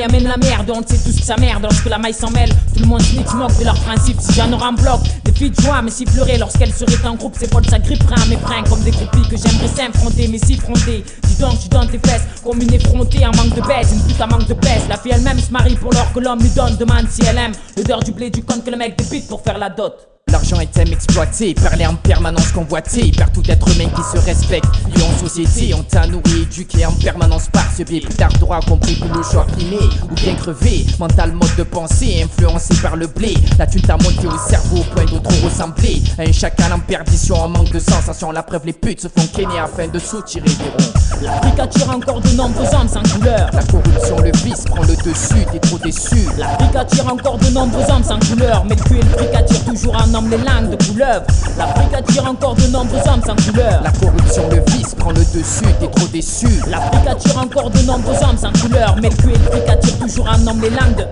maille amène la merde, on le sait tous que ça merde. Lorsque la maille s'en mêle, tout le monde se moque de leurs principes. Si j'en aurais en bloc, des filles de joie me siffleraient lorsqu'elles seraient en groupe. Ses potes s'agripperaient à mes freins comme des groupies que j'aimerais s'affronter, mais s'y fronter. Dis donc, tu donnes tes fesses comme une effrontée, un manque de baisse, une pute à manque de baisse. La fille elle-même se marie pour l'or que l'homme lui donne, demande si elle aime l'odeur du blé, du con que le mec débite pour faire la dot. L'argent est thème exploité, parler en permanence convoité par tout être humain qui se respecte. Lieu en société, on t'a nourri, éduqué en permanence par ce biais. Plus tard t'auras compris que le choix primé ou bien crevé. Mental, mode de pensée, influencé par le blé. La thune t'a monté au cerveau au point de trop ressembler à un chacal en perdition, en manque de sensation. La preuve, les putes se font kenner afin de soutirer des ronds. L'Afrique attire encore de nombreux hommes sans couleur. La corruption, le vice prend le dessus, t'es trop déçu. L'Afrique attire encore de nombreux hommes sans couleur. Mais le cul et le fric attirent toujours un homme les langues de couleuvre. L'Afrique attire encore de nombreux hommes sans couleur. La corruption, le vice prend le dessus, t'es trop déçu. L'Afrique attire encore de nombreux hommes sans couleur. Mais le cul et le fric attirent toujours un homme les langues de...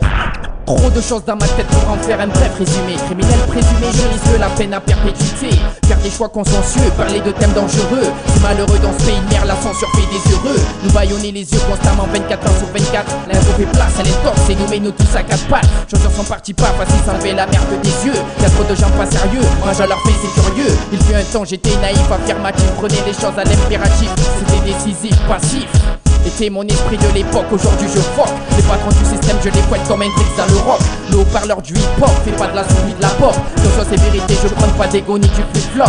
Trop de choses dans ma tête pour en faire un bref résumé. Criminel présumé, je risque la peine à perpétuité. Faire des choix consciencieux, parler de thèmes dangereux. C'est malheureux dans ce pays de merde, la censure fait des heureux. Nous baïonner les yeux constamment 24 heures sur 24. L'info fait place à l'intox et nous met nous tous à quatre pattes. Changeurs sont partis pas facile s'enlever la merde des yeux. Y'a trop de gens pas sérieux, moi je leur fais c'est curieux. Il fut un temps j'étais naïf, affirmatif, prenais les choses à l'impératif. C'était décisif, passif. Était mon esprit de l'époque, aujourd'hui je fuck. Les patrons du système, je les fouette comme un tricks dans le rock. Le haut-parleur du hip-hop, fais pas de la souris de la pop. Que soit c'est vérité, je prends pas d'ego ni du flip-flop.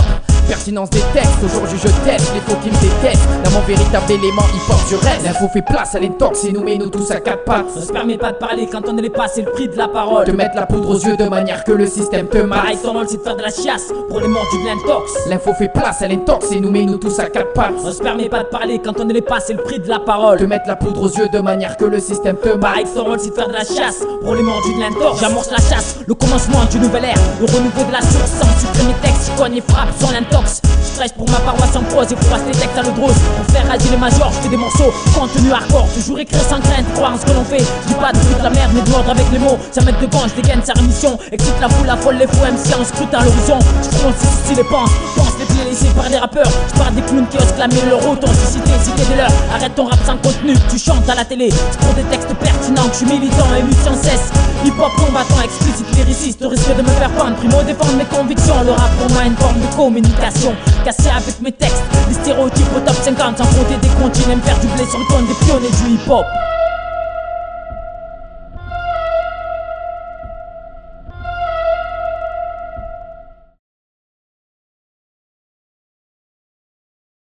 Pertinence des textes, aujourd'hui je teste les faux qui me détestent. Dans mon véritable élément hip-hop je reste. L'info fait place à l'intox et nous met nous tous à quatre pattes. On se permet pas de parler quand on ne l'est pas, c'est le prix de la parole. Te mettre la poudre aux yeux de manière que le système te mate. Pareil, ton rôle c'est de faire de la chiasse pour les mordus de l'intox. L'info fait place à l'intox et nous met nous tous à quatre pattes. On se permet pas de parler quand on ne l'est pas, c'est le prix de la parole. Te mettre la poudre aux yeux de manière que le système te mate. Pareil, ton rôle c'est de faire de la chasse pour les mordus de l'intox. J'amorce la chasse, le commencement d'une nouvelle ère, le renouveau de la source sans supprimer texte, cogne et frappe sans l'intox. Je prêche pour ma paroisse en prose et froisse les textes à l'eau de rose. Pour faire raser les majors, je fais des morceaux contenu hardcore. Toujours écrire sans crainte, croire en ce que l'on fait. Je dis pas de foutre la merde mais de mordre avec les mots. Ça met devant, je dégaine sa rémission. Excite la foule, la folle, les faux MC en scrutant l'horizon. Je fronce si style et pense les plaies laissées par des rappeurs. Je parle des clowns qui osent clamer leur authenticité. Cité des leurs, arrête ton rap sans contenu. Tu chantes à la télé, c'est pour des textes pertinents que je suis militant et lutte sans cesse. Hip-hop combattant, explicite lyriciste, risque de me faire pendre. Primo défendre mes convictions, le rap pour moi une forme de communication. Cassé avec mes textes, les stéréotypes au top 50 sans compter des continents, me faire du blé sur le compte des pionniers du hip-hop.